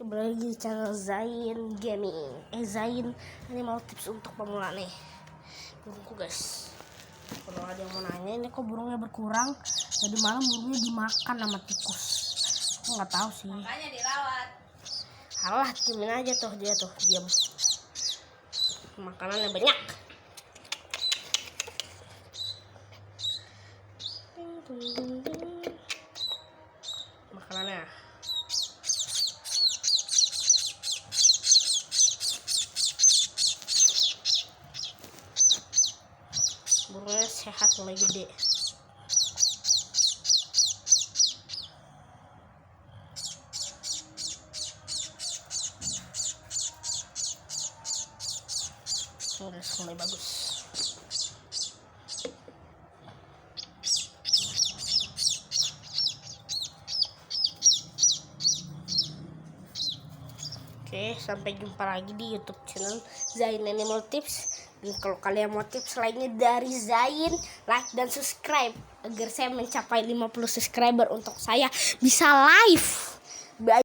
Kembali lagi di channel Zain Gaming. Zain, ini mau tips untuk pemula nih. Burungku guys, kalau ada yang mau nanya ini kok burungnya berkurang, tadi malam burungnya dimakan sama tikus. Aku nggak tahu sih, makanya dirawat. alah diemin aja tuh, dia tuh diam, makanannya banyak. Makanannya burungnya sehat, mulai gede. Udah mulai bagus. Oke, sampai jumpa lagi di YouTube channel Zain Animal Tips. Dan kalau kalian mau tips lainnya dari Zain, like dan subscribe agar saya mencapai 50 subscriber untuk saya bisa live. Bye.